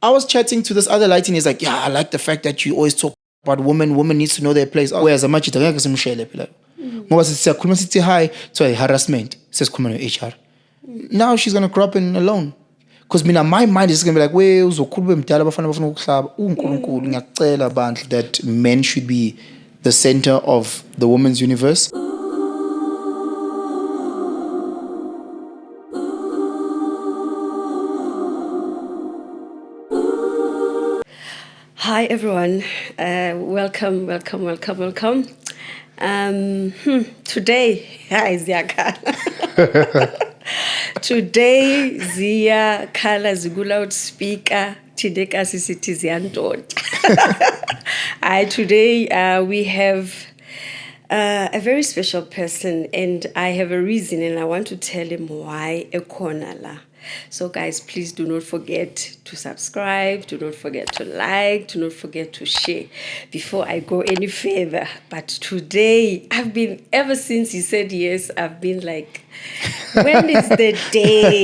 I was chatting to this other light and he's like, yeah, I like the fact that you always talk about women. Women needs to know their place. Whereas I'm actually ngoba siyakhuluma sithi hi to harassment sesikhuluma no-HR. Now she's gonna grow up alone. Because my mind is gonna be like, we uzokhuluma mdala bafana bafuna ukuhlaba uNkulunkulu ngiyakucela bandla that men should be the center of the women's universe. Hi everyone, welcome. Today, hi Ziyakhala. Today Ziyakhala loudspeaker. Today we have a very special person, and I have a reason, and I want to tell him why ekhona la. So guys, please do not forget to subscribe, do not forget to like, do not forget to share before I go any further. But today, ever since he said yes, I've been like, when is the date?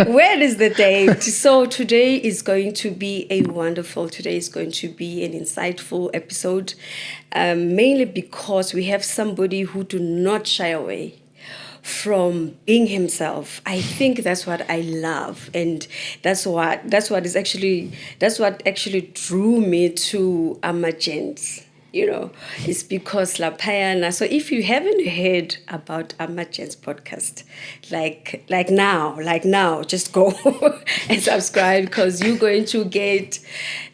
When is the date? So today is going to be today is going to be an insightful episode, mainly because we have somebody who do not shy away from being himself. I think that's what I love, and that's what actually drew me to Amagents. It's because Lapayana. So if you haven't heard about Amagents podcast, like now, just go and subscribe, because you're going to get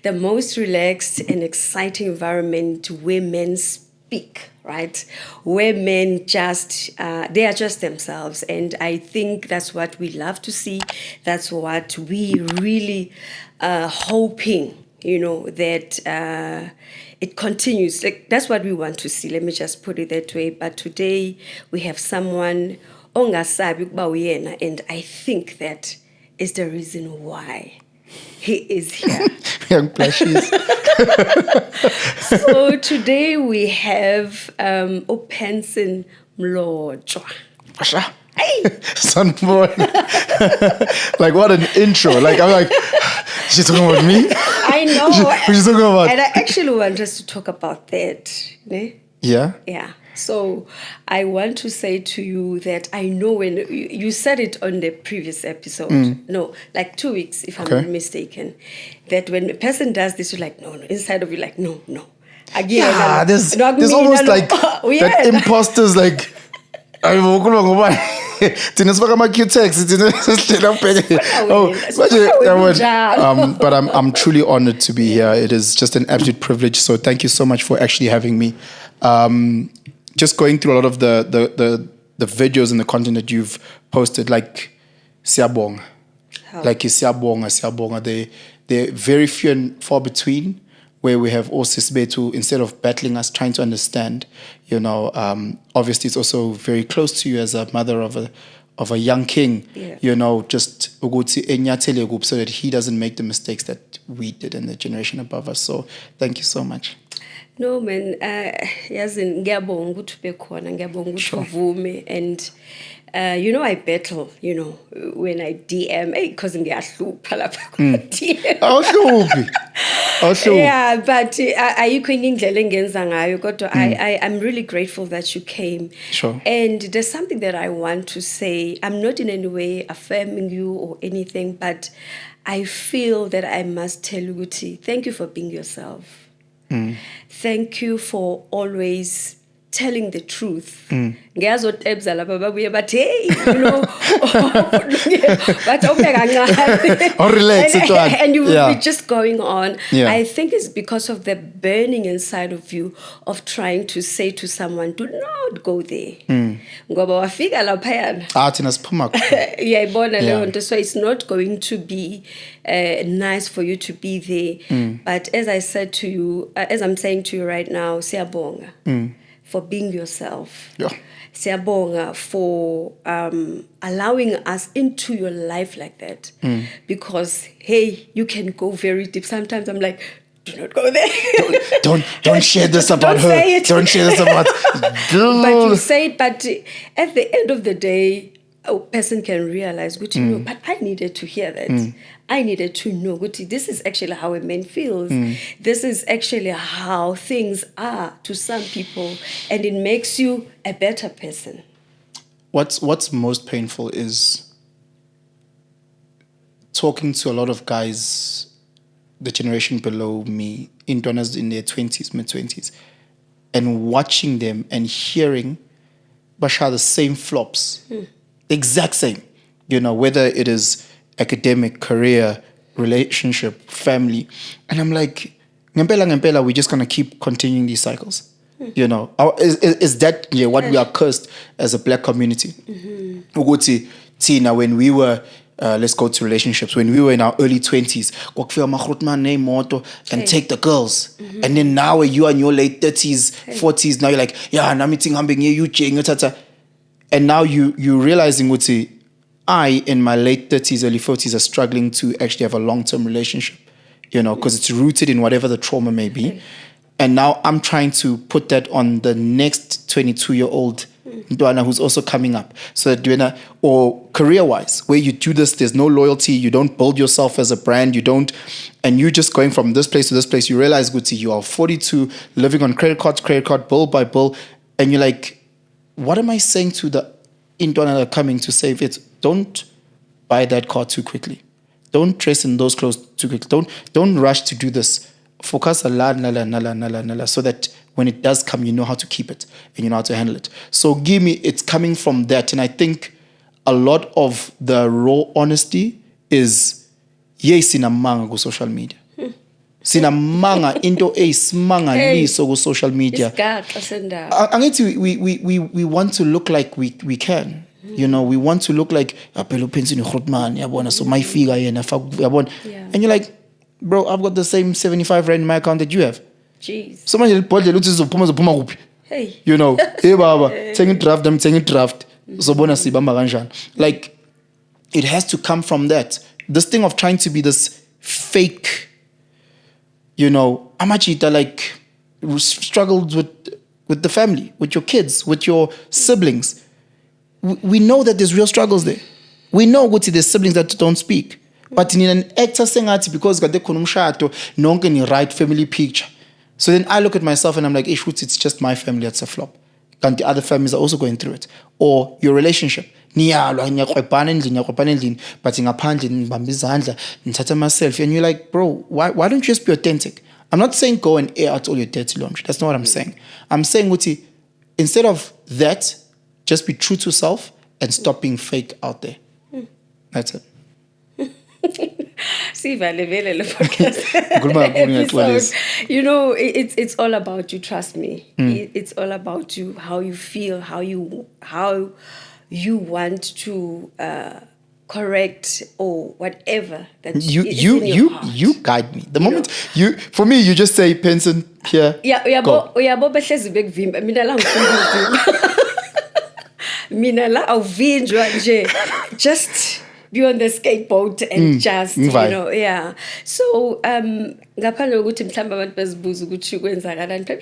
the most relaxed and exciting environment where men speak. Right, where men they are just themselves, and I think that's what we love to see. That's what we really hoping, that it continues. Like, that's what we want to see. Let me just put it that way. But today we have someone ongasabi ukuba uyena, and I think that is the reason why he is here. Young plushies. So today we have Penson Mlotshwa. Hey, son boy. Like, what an intro. Like, I'm like, she's talking about me? I know. She's talking about. And I actually want us to talk about that. Ne? Yeah? Yeah. So I want to say to you that I know when you said it on the previous episode, no, like 2 weeks, if I'm not mistaken, that when a person does this, you're like, no, inside of you, like, no. Again, yeah, there's almost like that imposters, like, but I'm truly honored to be here. It is just an absolute privilege. So thank you so much for actually having me. Just going through a lot of the videos and the content that you've posted, like siyabonga, siyabonga. They're very few and far between, where we have all sisbetu, instead of battling us, trying to understand. Obviously it's also very close to you as a mother of a young king. Yeah. Just ukuthi enyathele kuphi so that he doesn't make the mistakes that we did in the generation above us. So thank you so much. No man, yazi ngiyabonga ukuthi ube khona, ngiyabonga ukuthi uvume, and I battle, when I DM, because ngiyahlupa lapha ku DM. Yeah, but ayikho indlela engenza ngayo, kodwa I'm really grateful that you came. Sure. And there's something that I want to say. I'm not in any way affirming you or anything, but I feel that I must tell you, Guti, thank you for being yourself. Thank you for always telling the truth. Ngiyazotebza lapha babuye bathi hey, but or relax and you will be just going on. Yeah. I think it's because of the burning inside of you of trying to say to someone, do not go there. Ngoba wafika laphayana. Thina siphuma. Yayibona leyo nto, so it's not going to be nice for you to be there. But as I said to you, as I'm saying to you right now, siyabonga for being yourself. Yeah. Siyabonga for allowing us into your life like that. Because, hey, you can go very deep. Sometimes I'm like, do not go there. Don't share this about her. Don't share this about. But you say it. But at the end of the day, a person can realize, but I needed to hear that. I needed to know, this is actually how a man feels. This is actually how things are to some people, and it makes you a better person. What's most painful is talking to a lot of guys, the generation below me, in their 20s, mid-20s, and watching them and hearing Bashar the same flops, the exact same, whether it is academic, career, relationship, family. And I'm like, ngempela, we're just going to keep continuing these cycles. Is that what we are cursed as a black community? Ukuthi Tina, when we were let's go to relationships. When we were in our early 20s, and take the girls. And then now you are in your late 30s, 40s, now you're like, I'm meeting you. And now you realizing, I, in my late 30s, early 40s, are struggling to actually have a long-term relationship, because it's rooted in whatever the trauma may be. And now I'm trying to put that on the next 22-year-old Ndwana who's also coming up. So that or career-wise, where you do this, there's no loyalty, you don't build yourself as a brand, and you're just going from this place to this place. You realize, you are 42, living on credit card, bill by bill, and you're like, what am I saying to the Ndwana that are coming to save it? Don't buy that car too quickly. Don't dress in those clothes too quickly. Don't rush to do this. Focus a lot, so that when it does come, you know how to keep it and you know how to handle it. So it's coming from that. And I think a lot of the raw honesty is, sinamanga go social media. Sinamanga into smanga liso go social media. We want to look like we can. We want to look like Penson Mlotshwa, so my figure and you're like, bro, I've got the same 75 rand in my account that you have. Jeez. So many people hey, hey baba, taking draft. Like, it has to come from that. This thing of trying to be this fake, Amachita, like, struggled with the family, with your kids, with your siblings. We know that there's real struggles there. We know there's siblings that don't speak. But in an actor saying that because got the no any right family picture. So then I look at myself and I'm like, it's just my family that's a flop. And the other families are also going through it. Or your relationship. But myself. And you're like, bro, why don't you just be authentic? I'm not saying go and air out all your dirty laundry. That's not what I'm saying. I'm saying, instead of that, just be true to self and stop being fake out there. That's it. See, podcast. It's all about you. Trust me. It's all about you. How you feel. How you want to correct or whatever that you guide me. The moment for me, you just say Penson here. Go. Just be on the skateboard and just, So,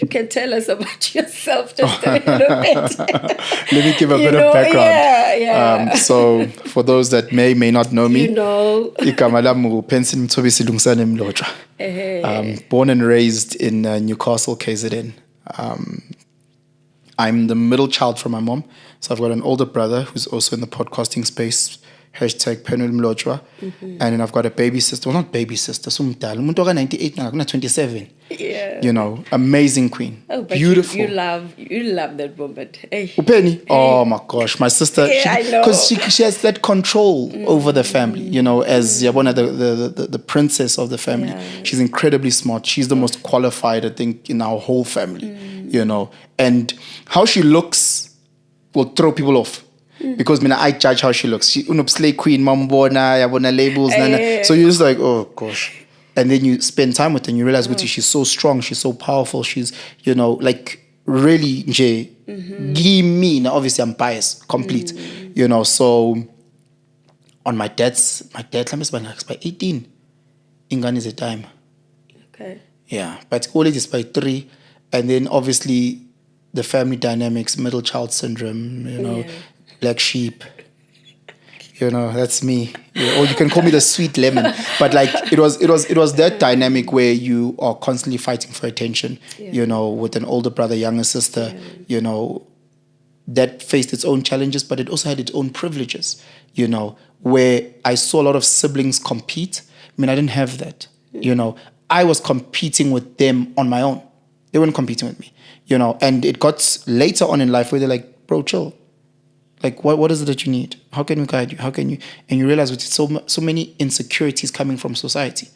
you can tell us about yourself just a little bit. Let me give a bit of background. So, for those that may not know me, Penson Mthobisi Mlotshwa. Born and raised in Newcastle, KZN. I'm the middle child from my mom. So I've got an older brother who's also in the podcasting space, #Penson Mlotshwa. And then I've got a baby sister. Well, not baby sister. 98 now. 27. Yeah. Amazing queen. Oh, but beautiful. You love that moment. Hey. Upeni. Hey. Oh my gosh, my sister. I know. Because she has that control over the family. As Yabona, the princess of the family. Yeah. She's incredibly smart. She's the most qualified, I think, in our whole family. And how she looks will throw people off. Because I judge how she looks. She slay queen, mambona, yabona labels. So you're just like, oh gosh. And then you spend time with her and you realize she's so strong, she's so powerful, she's, like really give me. Now obviously I'm biased, complete. So on my dad, by 18. Ingan is a time. Okay. Yeah. But college is by 3. And then obviously the family dynamics, middle child syndrome, black sheep, That's me. Yeah, or you can call me the sweet lemon. But like it was that dynamic where you are constantly fighting for attention, with an older brother, younger sister, that faced its own challenges, but it also had its own privileges, where I saw a lot of siblings compete. I mean, I didn't have that, I was competing with them on my own. They weren't competing with me, and it got later on in life where they're like, bro, chill. Like, what is it that you need? How can we guide you? How can you? And you realize with so many insecurities coming from society,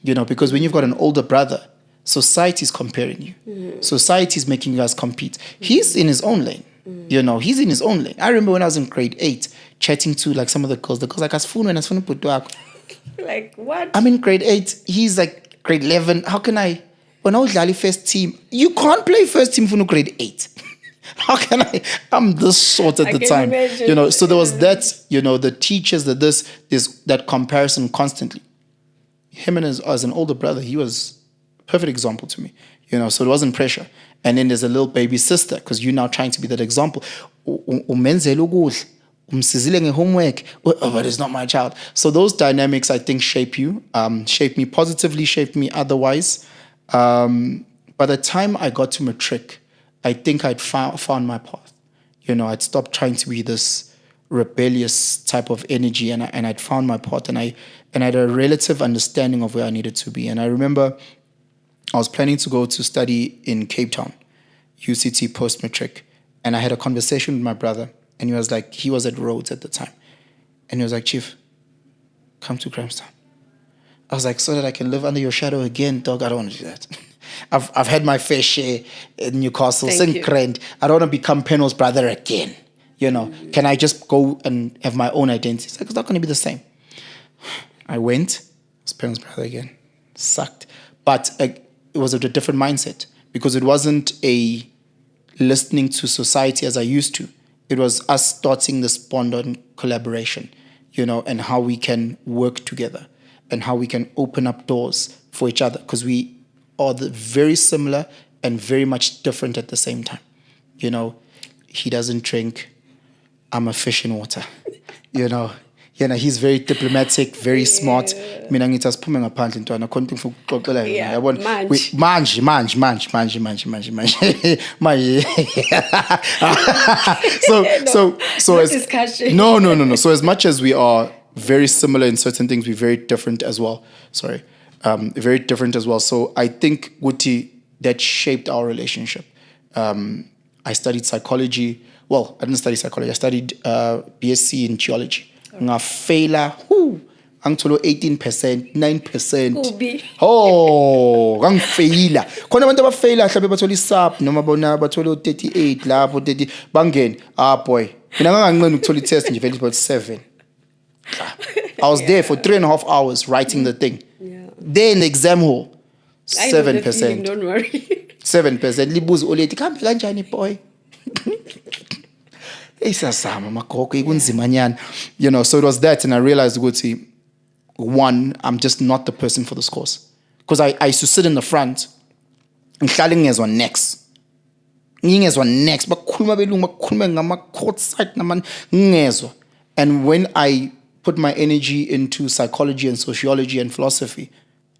because when you've got an older brother, society is comparing you. Society is making you guys compete. He's in his own lane. He's in his own lane. I remember when I was in grade 8, chatting to like some of the girls. The girls like, like what? I'm in grade 8. He's like grade 11. How can I? When I was Lali first team, you can't play first team for no grade 8. How can I? I'm this short at the time. Imagine. So there was that, the teachers, that comparison constantly. Him and as an older brother, he was a perfect example to me. So it wasn't pressure. And then there's a little baby sister, because you're now trying to be that example. Homework, but it's not my child. So those dynamics, I think, shape you, shape me positively, shape me otherwise. By the time I got to matric, I think I'd found my path. I'd stopped trying to be this rebellious type of energy, and I'd found my path, and I had a relative understanding of where I needed to be. And I remember I was planning to go to study in Cape Town, UCT post-matric, and I had a conversation with my brother, and he was at Rhodes at the time, and he was like, Chief, come to Grahamstown. I was like, so that I can live under your shadow again, dog, I don't want to do that. I've had my fair share in Newcastle, St. Grand. I don't want to become Penno's brother again. Can I just go and have my own identity? It's like, it's not going to be the same. I went, was Penno's brother again. Sucked. But it was a different mindset, because it wasn't a listening to society as I used to. It was us starting this bond on collaboration, and how we can work together and how we can open up doors for each other, because we are very similar and very much different at the same time. He doesn't drink. I'm a fish in water. He's very diplomatic, very smart. Mina ngithi asiphume ngaphandle ntwana khona into ukuxoxela yona yabona manje so as discussion. No, so as much as we are very similar in certain things, we're very different as well. Very different as well. So I think Guti, that shaped our relationship. I studied psychology. Well, I didn't study psychology. I studied BSc in geology. Ngafela, angitholo 18%, 9%. Oh, ngangifeyila. Khona abantu abafeyila mhlawumbe bathola isap noma bona bathola 38 lapho 30 bangene. Boy. Mina nganganqeni ukuthola itest nje vele about 7. I was there for 3.5 hours writing the thing. Yeah. There in the exam hall, 7%. Don't worry. 7%. Libuza olethi kambe kanjani boy? Isasama magogo ikunzimanyana. So it was that, and I realized ukuthi, one, I'm just not the person for this course. Because I used to sit in the front ngihlale ngezwa next. Ngingezwa next. Bakhuluma belungu, bakhuluma ngama-court site ngezwa. And when I put my energy into psychology and sociology and philosophy,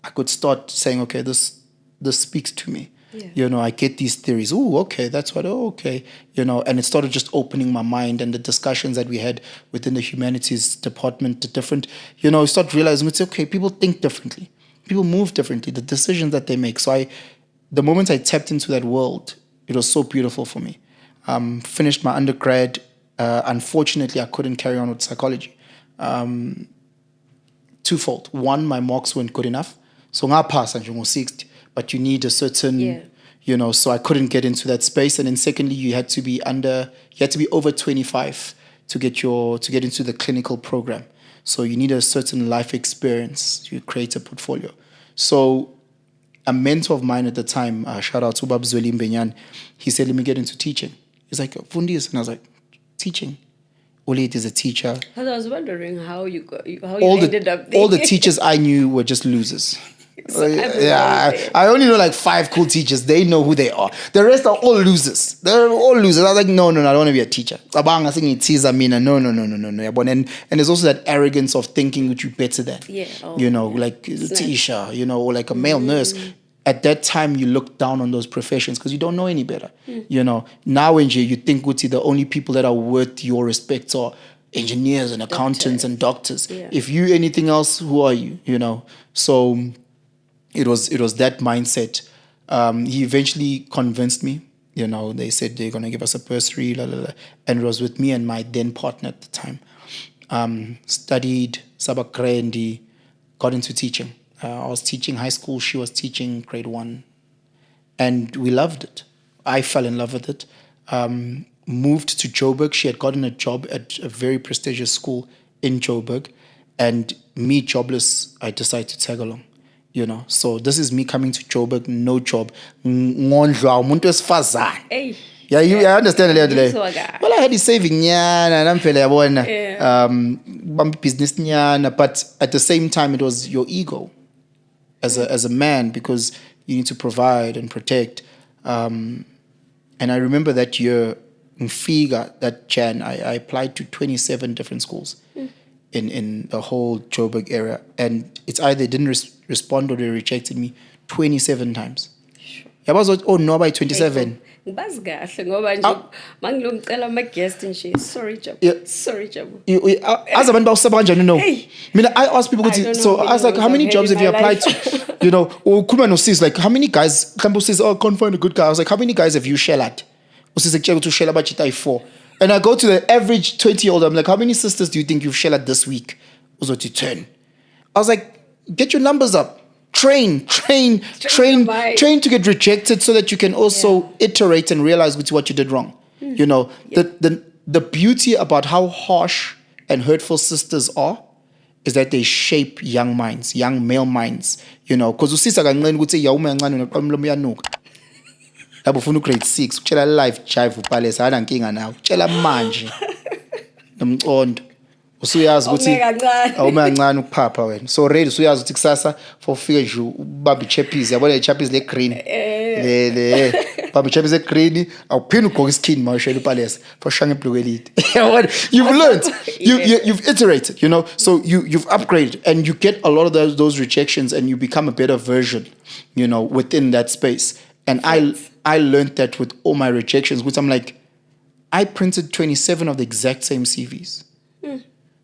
I could start saying, okay, this speaks to me. Yeah. I get these theories. Oh, okay, that's what, okay. And it started just opening my mind, and the discussions that we had within the humanities department, the different, you start realizing it's okay, people think differently. People move differently, the decisions that they make. So the moment I tapped into that world, it was so beautiful for me. Finished my undergrad. Unfortunately, I couldn't carry on with psychology. Twofold. One, my marks weren't good enough. So I passed and 60, but you need a certain, so I couldn't get into that space. And then secondly, you had to be over 25 to get into the clinical program. So you need a certain life experience to create a portfolio. So a mentor of mine at the time, shout out to Bab Zweli Mbenyan, he said, let me get into teaching. He's like, Fundis. And I was like, teaching? Olet is a teacher. I was wondering how you ended up there. All the teachers I knew were just losers. So I only know like 5 cool teachers. They know who they are. The rest are all losers. They're all losers. I was like, no, I don't want to be a teacher. No. And there's also that arrogance of thinking that you're better than. Like a teacher, or like a male nurse. At that time, you look down on those professions because you don't know any better. Now when you think the only people that are worth your respect are engineers and accountants and doctors. If you anything else, who are you? So it was that mindset. He eventually convinced me. They said they're gonna give us a bursary, and it was with me and my then partner at the time. Studied Sabakrendi, got into teaching. I was teaching high school. She was teaching grade 1, and we loved it. I fell in love with it. Moved to Joburg. She had gotten a job at a very prestigious school in Joburg, and me jobless, I decided to tag along. So this is me coming to Joburg, no job. Yeah, I understand a little. Well, I had the saving and I'm business but at the same time, it was your ego as a man, because you need to provide and protect. And I remember that year in Figa, that Jan, I applied to 27 different schools in the whole Joburg area, and it's either they didn't respond or they rejected me 27 times. I was like, oh no, by 27. Ngibazi kahle ngoba nje mangilomcela ama guest nje sorry Jabu as abantu bawuseba kanjani no mina I ask people so I was like, how many jobs have you applied to? Ukhuluma nosis like, how many guys mhlawumbe usis can't find a good guy. I was like, how many guys have you shellat? Usise kutshela ukuthi ushela bajita 4, and I go to the average 20-year-old. I'm like, how many sisters do you think you've shellat this week? Uzothi 10. I was like, get your numbers up. Train to get rejected so that you can also iterate and realize what you did wrong. The beauty about how harsh and hurtful sisters are is that they shape young minds, young male minds. Because usisa kancane ukuthi yawuma kancane unaqamlomo uyanuka. Labo ufuna grade 6 utshela life jive upalesa hana nkinga nawe. Utshela manje nomcondo. Usuyazi ukuthi awume kancane ukuphapha wena, so ready usuyazi ukuthi kusasa for ufike nje ubambe ichappies, yabona ichappies le green le bambe ichappies le green, awuphinde ugqoke iskin mawushela upalesa for shange ibhluku elide. You've learned, you've iterated, so you've upgraded, and you get a lot of those rejections, and you become a better version, within that space. And I learned that with all my rejections, which I'm like, I printed 27 of the exact same CVs.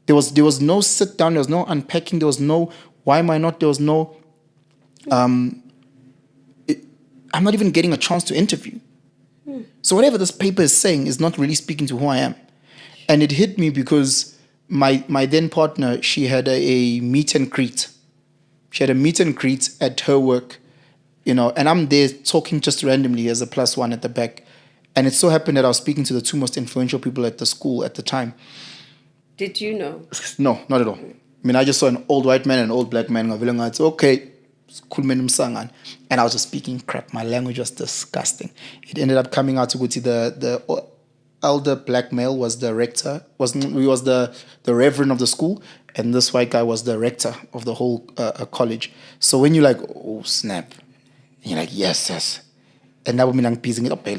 There was no sit down, there was no unpacking, there was no why am I not, there was no I'm not even getting a chance to interview. So whatever this paper is saying is not really speaking to who I am. And it hit me because my then partner, she had a meet and greet. She had a meet and greet at her work, and I'm there talking just randomly as a +1 at the back. And it so happened that I was speaking to the 2 most influential people at the school at the time. Did you know? No, not at all. I mean, I just saw an old white man and an old black man. It's okay. And I was just speaking crap. My language was disgusting. It ended up coming out to go to the elder black male was the rector. He was the reverend of the school, and this white guy was the rector of the whole college. So when you're like, oh snap, and you're like, yes. And now I'm piecing it up. And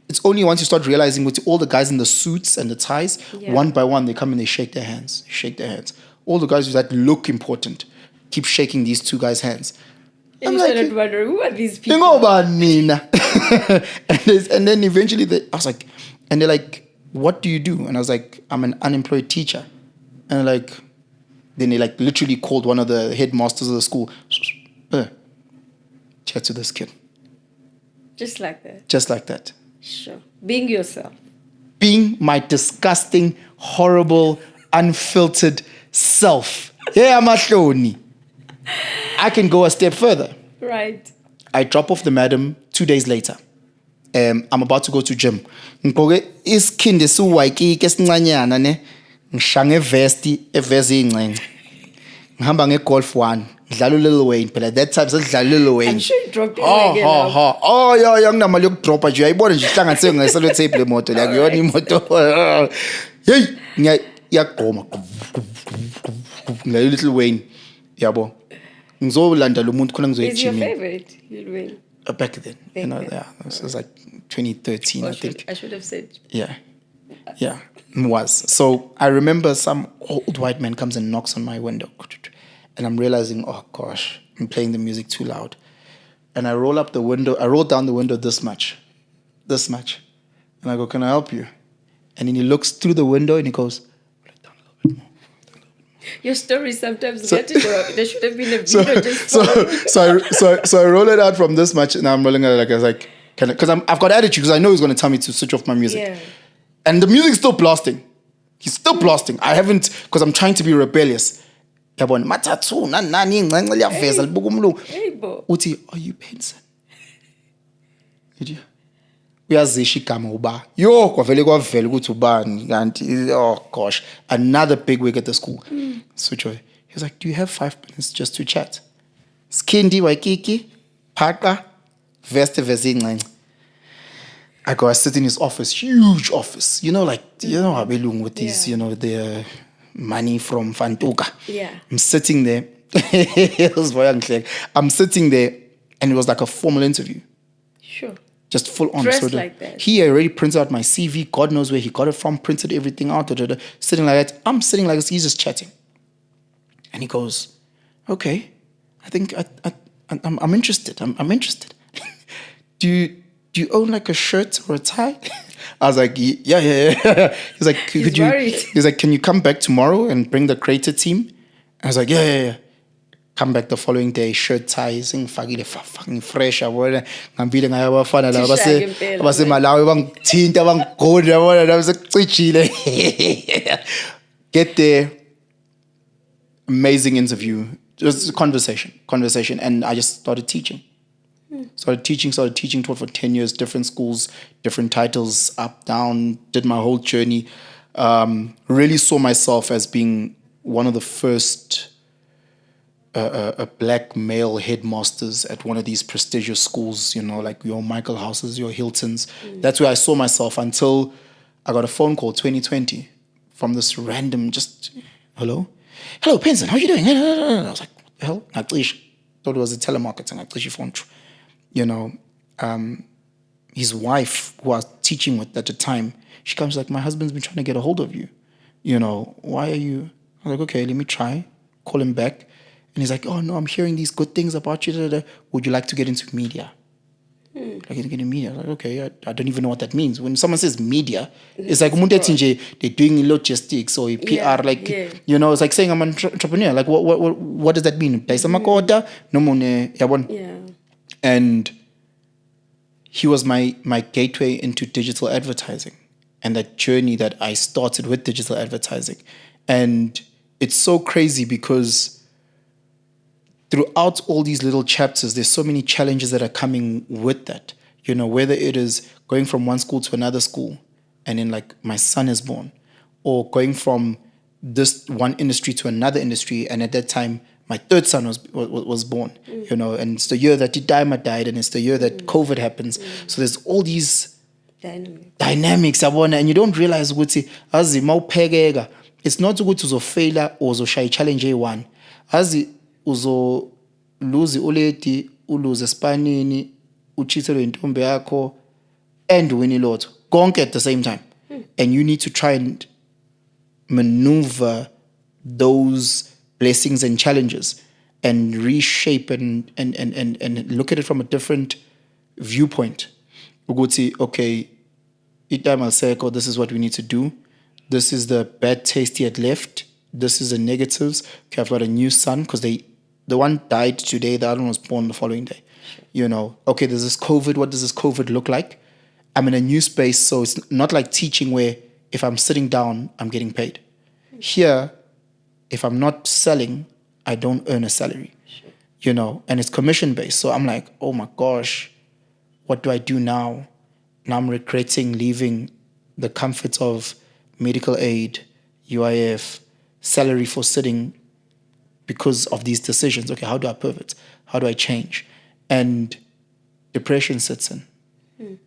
it's only once you start realizing with all the guys in the suits and the ties, one by one, they come and they shake their hands. All the guys that look important keep shaking these 2 guys' hands. And you started wondering, who are these people? And then eventually I was like, and they're like, what do you do? And I was like, I'm an unemployed teacher. And then they literally called one of the headmasters of the school. Chat to this kid. Just like that? Just like that. Sure. Being yourself. Being my disgusting, horrible, unfiltered self. Yeah, Mahloni. I can go a step further. Right. I drop off the madam 2 days later. I'm about to go to gym. Ngigqoke isikhindi esiwayikike esincanyana ne. Ngishange evesti ingcenye. Ngihamba ngegolf 1. Ngidlala Lil Wayne phela that time sedidlala Lil Wayne. I'm sure you dropped it again. Oh yeah nginamali yokudropa nje. Ayibona nje ihlanganise ngeselo tape le moto la kuyona imoto. Hey, Iyagqoma. Little Wayne. Yabo. Ngizolanda lo muntu khona Is your ngizoyijimini. favorite? Lil Wayne. Back then. Yeah. This was like 2013, I think. I should have said. Yeah. Yeah, it was. So I remember some old white man comes and knocks on my window. And I'm realizing, oh gosh, I'm playing the music too loud. And I roll down the window this much. And I go, can I help you? And then he looks through the window and he goes, roll it down a little bit more. Your stories sometimes get to grow up. There should have been a video So I roll it out from this much and I'm rolling it like, I was like, because I've got attitude because I know he's going to tell me to switch off my music. Yeah. And the music's still blasting. He's still blasting. I haven't, because I'm trying to be rebellious. Yabona mathathu nani ingcence liyaveza libuka umlungu. Hey, bo. Uthi, are you Penson? Yidi. Uyazisha igama uba. Yo, kwavele ukuthi ubani kanti oh gosh, another big wig at the school. Switch away. He was like, do you have 5 minutes just to chat? Skindi waikiki, paka, veste ingcence. I sit in his office, huge office. You know, like, you know how belong with these, you know, the money from Fantuka. Yeah. I'm sitting there. I'm sitting there, and it was like a formal interview. Sure. Just full on. Dressed like that. He already printed out my CV. God knows where he got it from. Printed everything out. Sitting like that. I'm sitting like this. He's just chatting. And he goes, okay, I think I'm interested. I'm interested. Do you own like a shirt or a tie? I was like, yeah. He's like, he's like, can you come back tomorrow and bring the creator team? I was like, yeah. Come back the following day, shirt, tie, fucking fresh. I'm feeling I have a fun. I was in Malawi, I was like, get there. Amazing interview. Just a conversation. And I just started teaching. Started teaching, taught for 10 years, different schools, different titles, up, down, did my whole journey. Really saw myself as being one of the first black male headmasters at one of these prestigious schools, you know, like your Michael Houses, your Hiltons. That's where I saw myself until I got a phone call 2020 from this random hello, Penson, how you doing? I was like, what the hell? Thought it was a telemarketing. Phone. You know, his wife, who I was teaching with at the time, she comes like, my husband's been trying to get a hold of you. You know, why are you? I'm like, okay, let me try. Call him back. And he's like, oh, no, I'm hearing these good things about you. Would you like to get into media? Like, get into media. I'm like, okay, I don't even know what that means. When someone says media, it's like, they're doing logistics or PR. You know, it's like saying I'm an entrepreneur. Like, what does that mean? Yeah. And he was my gateway into digital advertising and that journey that I started with digital advertising. And it's so crazy because throughout all these little chapters, there's so many challenges that are coming with that. You know, whether it is going from one school to another school and then like my son is born, or going from this one industry to another industry. And at that time, my third son was born, you know, and it's the year that Didaima died, and it's the year that COVID happens. So there's all these dynamics, and you don't realize ukuthi azi mawuphekeka, it's not ukuthi uzofaila or uzoshaya challenge A1. Azi uzo lose uleti, uluze espanini, uchithelwe intombi yakho, and win ilotho konke at the same time. And you need to try and maneuver those blessings and challenges and reshape and look at it from a different viewpoint. Uguti, okay, this is what we need to do. This is the bad taste he had left. This is the negatives. Okay, I've got a new son because the one died today, the other one was born the following day. You know, okay, there's this COVID. What does this COVID look like? I'm in a new space, so it's not like teaching where if I'm sitting down, I'm getting paid. Here, if I'm not selling, I don't earn a salary, you know, and it's commission-based. So I'm like, oh my gosh, what do I do now? Now I'm regretting leaving the comforts of medical aid, UIF, salary for sitting because of these decisions. Okay, how do I pivot? How do I change? And depression sets in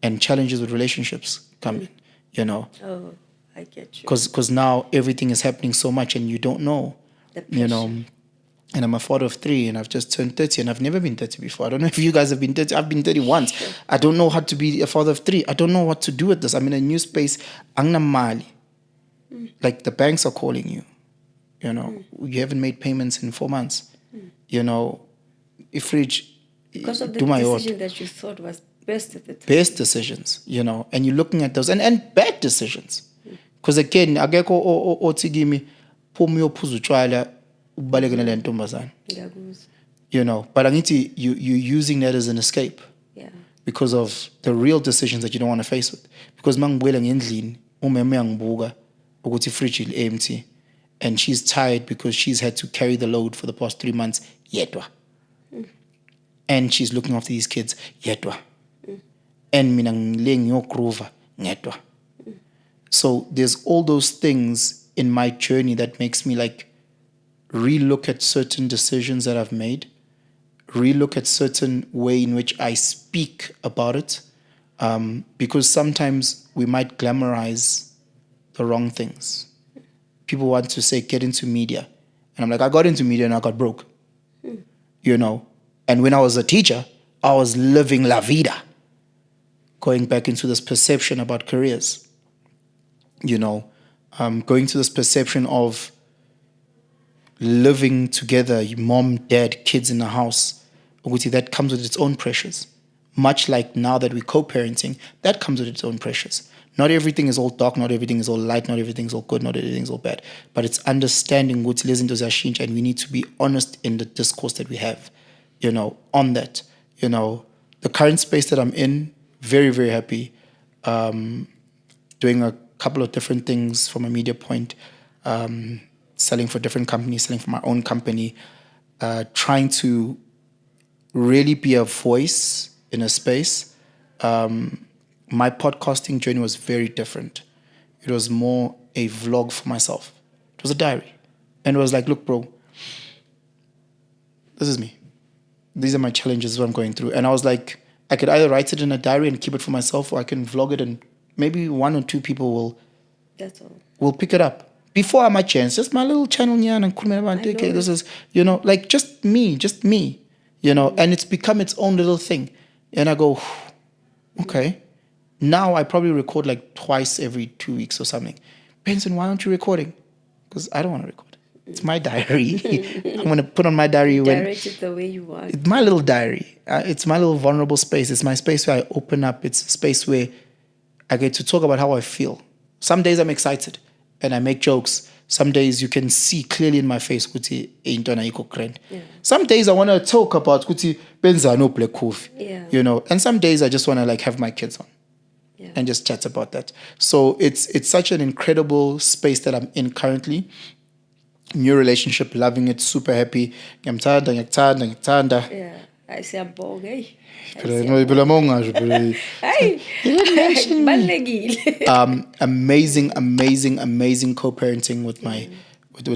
and challenges with relationships come in, you know. I get you. Because now everything is happening so much and you don't know, The you know. And I'm a father of 3 and I've just turned 30 and I've never been 30 before. I don't know if you guys have been 30. I've been 30 once. Sure. I don't know how to be a father of 3. I don't know what to do with this. I'm in a new space. Angna mali. Like the banks are calling you. You know, you haven't made payments in 4 months. You know, if rich, Because of the do my decision that you thought was best at the time. best decisions, you know, and you're looking at those and bad decisions. Because again, akekho othi kimi phuma uyophuza utshwala ubaleke nale ntombazana. Ngiyakuzwa. You know, but angithi you're using that as an escape Yeah. because of the real decisions that you don't want to face with. Because mangibuyela ngendlini umama uyangibuka ukuthi fridge empty and she's tired because she's had to carry the load for the past 3 months yedwa. And she's looking after these kids yedwa. And mina ngile ngiyogroova ngedwa. So there's all those things in my journey that makes me like relook at certain decisions that I've made, relook at certain way in which I speak about it, because sometimes we might glamorize the wrong things. People want to say, get into media. And I'm like, I got into media and I got broke. You know? And when I was a teacher, I was living la vida, going back into this perception about careers. You know, going to this perception of living together, mom, dad, kids in a house, that comes with its own pressures. Much like now that we're co-parenting, that comes with its own pressures. Not everything is all dark, not everything is all light, not everything is all good, not everything is all bad. But it's understanding what and we need to be honest in the discourse that we have, you know, on that. You know, the current space that I'm in, very, very happy. Doing a couple of different things from a media point, selling for different companies, selling for my own company, trying to really be a voice in a space. My podcasting journey was very different. It was more a vlog for myself. It was a diary. And it was like, look, bro, this is me. These are my challenges, what I'm going through. And I was like, I could either write it in a diary and keep it for myself, or I can vlog it and maybe 1 or 2 people will pick it up. Before I'm a chance, just my little channel, and this is, you know, like just me, you know, and it's become its own little thing. And I go, okay. Now I probably record like twice every 2 weeks or something. Penson, why aren't you recording? Because I don't want to record. It's my diary. I'm going to put on my diary Direct it the way you want. It's my little diary. It's my little vulnerable space. It's my space where I open up. It's a space where I get to talk about how I feel. Some days I'm excited and I make jokes. Some days you can see clearly in my face kuti intwana iko grand. Some days I want to talk about kuti benza no black coffee. You know, and some days I just want to like have my kids on. And just chat about that. So it's such an incredible space that I'm in currently. New relationship, loving it, super happy. Ngiyamthanda. Yeah, I say I'm bold, hey. Amazing co-parenting with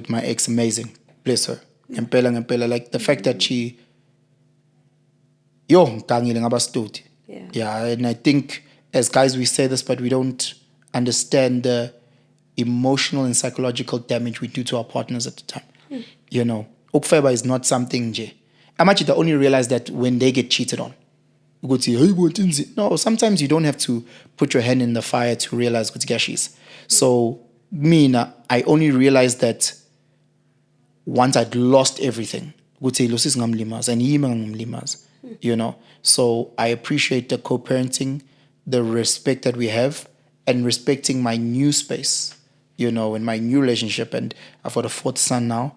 my ex. Amazing, bless her. Ngempela, like the fact that she, yeah, and I think as guys we say this, but we don't understand the emotional and psychological damage we do to our partners at the time. You know, ukufeba is not something nje. Amachita only realize that when they get cheated on. No, sometimes you don't have to put your hand in the fire to realize what is. So I only realized that once I'd lost everything. You know, so I appreciate the co-parenting, the respect that we have, and respecting my new space, you know, and my new relationship. And I've got a 4th son now.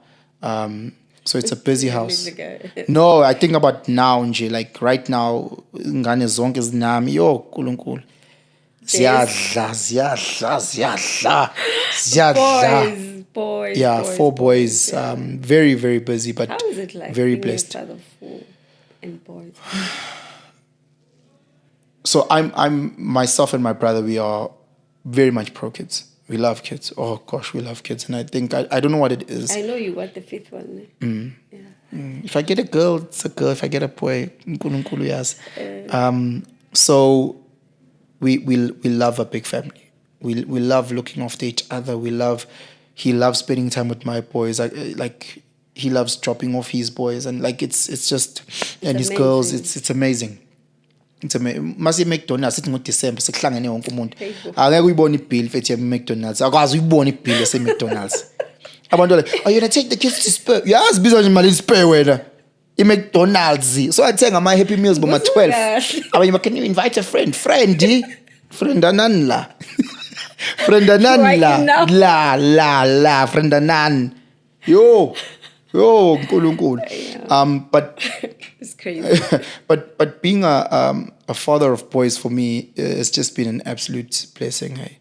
So it's a busy house. No, I think about now, nje, like right now, ngane zonke zinami, yo, nkulunkulu. Ziyadla. Boys. Yeah, 4 boys. Very, very busy, but how is it like very being blessed. a father of 4 and boys? So I'm myself and my brother, we are very much pro kids. We love kids. Oh gosh, we love kids. And I think, I don't know what it is. I know you got the 5th one. Yeah. If I get a girl, it's a girl. If I get a boy, nkulunkulu yazi. So we love a big family. We love looking after each other. He loves spending time with my boys. Like he loves dropping off his boys, and like it's just and his girls. It's amazing. It's amazing. Mase McDonald's sithi ngoDecember sekuhlangene wonke umuntu. Akeke uyibone ibill fethi eMcDonald's. Akwazi uyibone ibill eseMcDonald's. Abantu like, "Are you gonna take the kids to Spur?" Yazi biza nje imali Spur wena. McDonald's. So I thenga my Happy Meals boma 12. Abanye can you invite a friend? Friendananla. Friendananla. La friendanan. Yo, nkulunkulu. But it's crazy. but being a father of boys for me has just been an absolute blessing. Hey,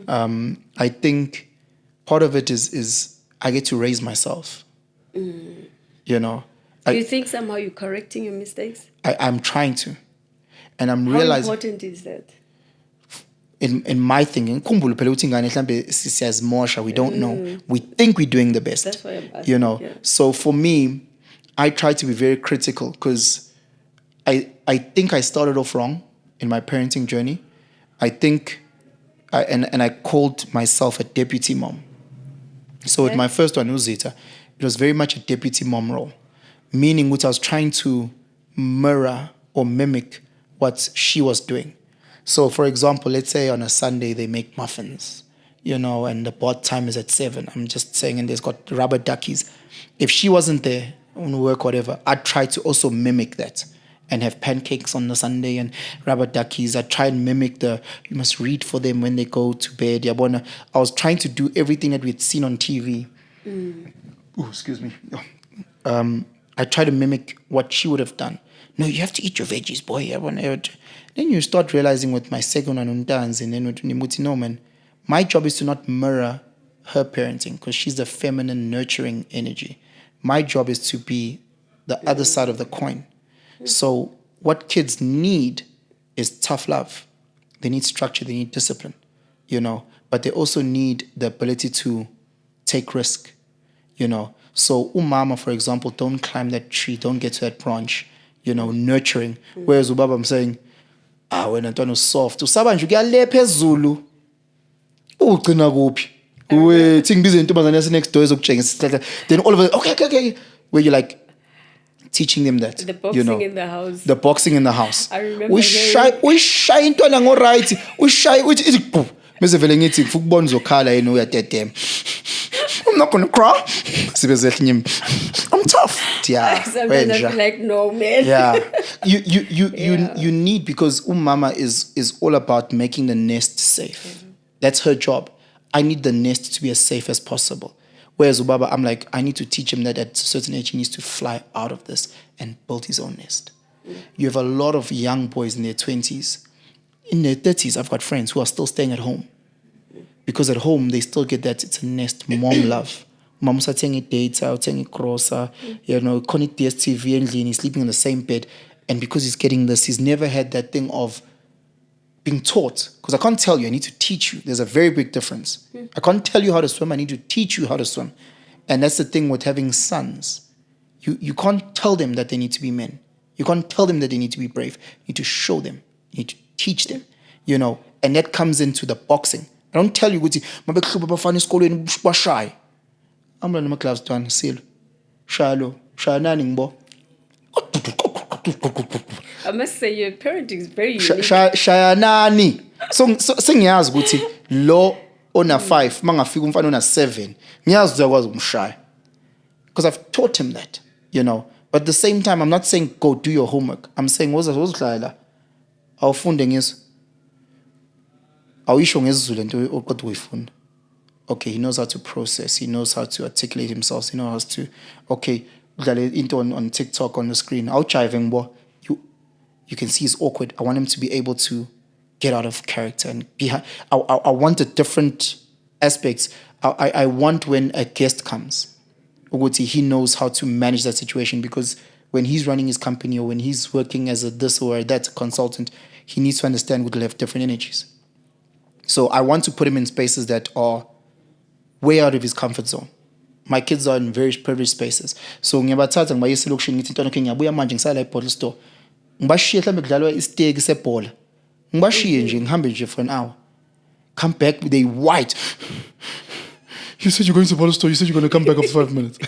I think part of it is I get to raise myself. You know. Do you think somehow you're correcting your mistakes? I'm trying to, and I'm How realizing. How important is that? In my thinking, we don't know. We think we're doing the best. That's why I'm asking. You know. Yeah. So for me, I try to be very critical because I think I started off wrong in my parenting journey. I think, I called myself a deputy mom. So with my first one, Uzita, it was very much a deputy mom role, meaning what I was trying to mirror or mimic what she was doing. So, for example, let's say on a Sunday they make muffins, you know, and the bath time is at 7. I'm just saying, and there's got rubber duckies. If she wasn't there on work, whatever, I'd try to also mimic that and have pancakes on the Sunday and rubber duckies. I'd try and mimic you must read for them when they go to bed. I was trying to do everything that we'd seen on TV. Oh, excuse me. I try to mimic what she would have done. No, you have to eat your veggies, boy. Then you start realizing with my second one, and then with Nimuti, no, man, my job is to not mirror her parenting because she's the feminine, nurturing energy. My job is to be the other side of the coin. So what kids need is tough love. They need structure. They need discipline, you know, but they also need the ability to take risk, you know. So umama, for example, don't climb that tree, don't get to that branch, you know, nurturing. Whereas ubaba, I'm saying, wena ntwana soft. Usaba nje ukuyale phezulu. Ugcina kuphi? Wait, ngibize intombazane yase next door ezokutshengisa. Then all of it, okay. Where you're like teaching them that. The boxing, you know, in the house. The boxing in the house. I remember. We shy intwana ngo right. We shy uthi mase vele ngithi ngifukubona uzokhala yena uyadedema. I'm not gonna cry. I'm tough. Yeah. Sometimes I feel like, no, man. Yeah. You need, because mama is all about making the nest safe. That's her job. I need the nest to be as safe as possible. Whereas Ubaba, I'm like, I need to teach him that at a certain age he needs to fly out of this and build his own nest. You have a lot of young boys in their 20s. In their 30s, I've got friends who are still staying at home. Because at home, they still get that it's a nest, mom love. Mom saying data, saying crosser, you know, connect DSTV and he's sleeping in the same bed. And because he's getting this, he's never had that thing of being taught. Because I can't tell you, I need to teach you. There's a very big difference. I can't tell you how to swim, I need to teach you how to swim. And that's the thing with having sons. You can't tell them that they need to be men. You can't tell them that they need to be brave. You need to show them. You need to teach them. You know, and that comes into the boxing. I don't tell you, Guti, mabekhlupha abafana esikolweni bashaye. Amla noma class 1 silo. Shalo, shanani ngibo. I must say your parenting is very unique. Shayanani. So sengiyazi ukuthi lo ona 5 mangafika umfana ona 7, ngiyazi uzakwazi umshaya. Because I've taught him that, you know. But at the same time, I'm not saying go do your homework. I'm saying wozidlala awufunde ngeso. Awuyisho ngesiZulu into oqeda uyifunda. Okay, he knows how to process, he knows how to articulate himself, he knows how to, okay, udlale into on TikTok on the screen. Awujiving bo. You can see he's awkward. I want him to be able to get out of character and be. I want the different aspects. I want when a guest comes, he knows how to manage that situation, because when he's running his company or when he's working as a this or that consultant, he needs to understand we'll have different energies. So I want to put him in spaces that are way out of his comfort zone. My kids are in very privileged spaces. So ngiyabathatha ngibayise elokishini ngithi intwana ngiyabuya manje ngisala e-bottle store. Ngibashiye mhlambe kudlalwa isteki sebhola. Ngibashiye nje ngihambe nje for an hour. come back, they white. You said you're going to the bottle store. You said you're going to come back after 5 minutes.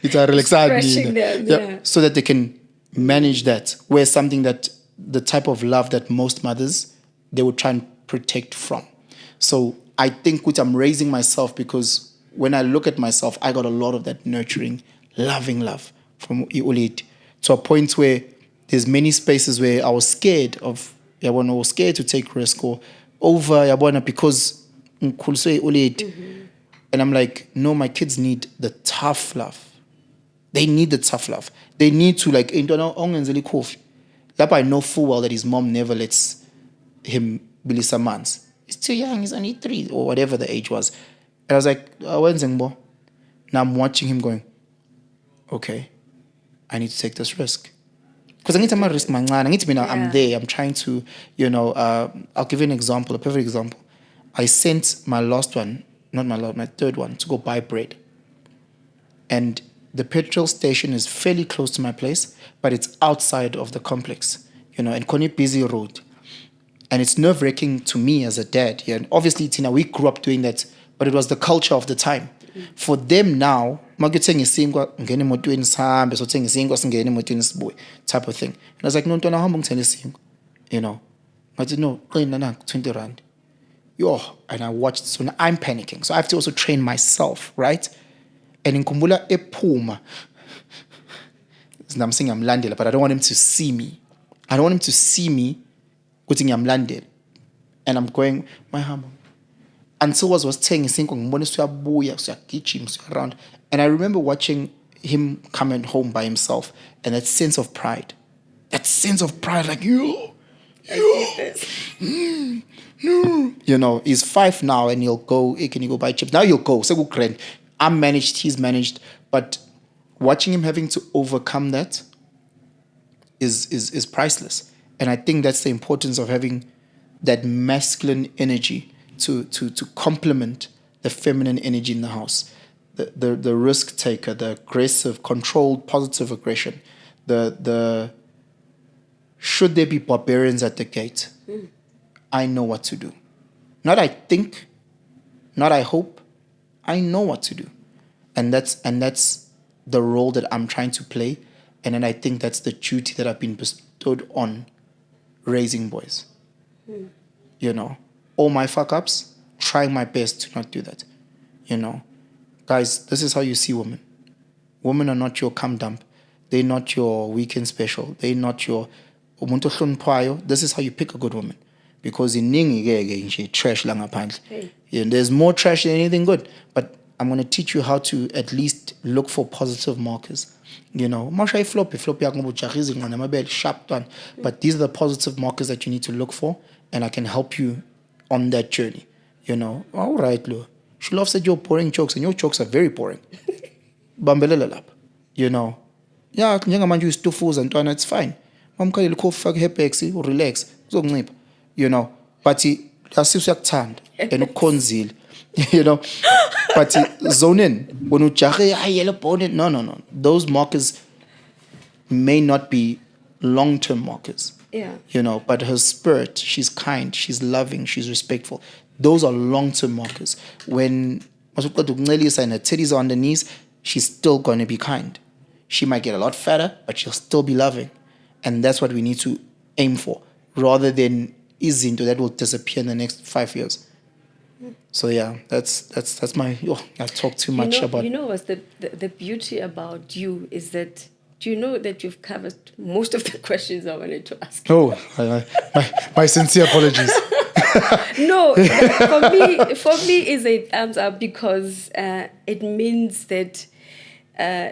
It's a Refreshing them, yeah. So that they can manage that. Where something that the type of love that most mothers, they would try and protect from. So I think I'm raising myself because when I look at myself, I got a lot of that nurturing, loving love from Iulit to a point where there's many spaces where I was scared of, I was scared to take risk or over, because and I'm like, no, my kids need the tough love. They need the tough love. They need to like, I know full well that his mom never lets him be some months. He's too young, he's only 3 or whatever the age was. And I was like, when's Now I'm watching him going, okay, I need to take this risk. Because I need to risk my I need to be I'm there. I'm trying to, I'll give you an example, a perfect example. I sent my last one, my third one, to go buy bread. And the petrol station is fairly close to my place, but it's outside of the complex, and Kone busy road. And it's nerve-wracking to me as a dad. Yeah? And obviously, Tina, we grew up doing that, but it was the culture of the time. For them now, type of thing. And I was like, no, I said, no, 20 rand. And I watched, so now I'm panicking. So I have to also train myself, right? And in Kumbula Epuma, I'm saying I'm landed, but I don't want him to see me. I don't want him to see me putting I'm landed. And I'm going, my hammer. And so was saying, around. And I remember watching him coming home by himself and that sense of pride. Like, he's 5 now and he'll go, hey, can you go buy chips? Now he'll go. So I'm managed, he's managed. But watching him having to overcome that is priceless. And I think that's the importance of having that masculine energy to complement the feminine energy in the house. The risk taker, the aggressive, controlled, positive aggression. The should there be barbarians at the gate? I know what to do. Not I think, not I hope. I know what to do. And that's the role that I'm trying to play. And then I think that's the duty that I've been bestowed on raising boys. All my fuck-ups, trying my best to not do that. Guys, this is how you see women. Women are not your cum dump. They're not your weekend special. They're not your umuntu ohloniphayo. This is how you pick a good woman. Because iningi trash la ngaphandle. There's more trash than anything good. But I'm going to teach you how to at least look for positive markers. Masha floppy sharp one. But these are the positive markers that you need to look for, and I can help you on that journey. All right, Lo. She loves that you're boring jokes, and your jokes are very boring. Bambelela lap. Yeah, njengamanje uyistufuza ntwana, it's fine. Mamkhalile ukho faka hepex, relax, uzokuncipha. But asisho yakuthanda and ukukhonzile. But zone in when ujahe yellow bonnet, no. Those markers may not be long-term markers. But her spirit, she's kind, she's loving, she's respectful. Those are long-term markers. When Masuka and her titties are on the knees, she's still going to be kind. She might get a lot fatter, but she'll still be loving. And that's what we need to aim for, rather than izinto that will disappear in the next 5 years. So yeah, that's my. I've talked too much about. What's the beauty about you is that. Do you know that you've covered most of the questions I wanted to ask? Oh, my sincere apologies. No, for me, is a thumbs up because it means that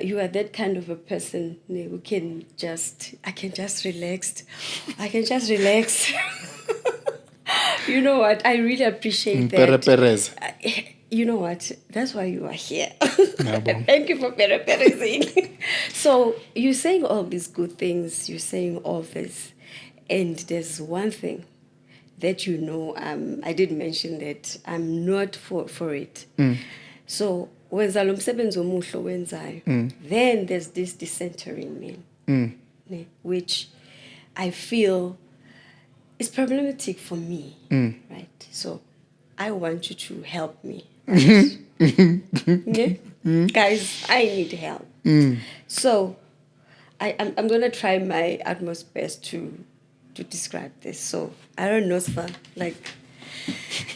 you are that kind of a person who can I can just relax. You know what? I really appreciate that. You know what? That's why you are here. Thank you for perezing. So you're saying all these good things. You're saying all this. And there's one thing that I did mention that I'm not for it. So when then there's this decentering man, which I feel it's problematic for me, right? So I want you to help me. Right? Yeah? Guys, I need help. So I'm gonna try my utmost best to describe this. So I don't know, Sva, like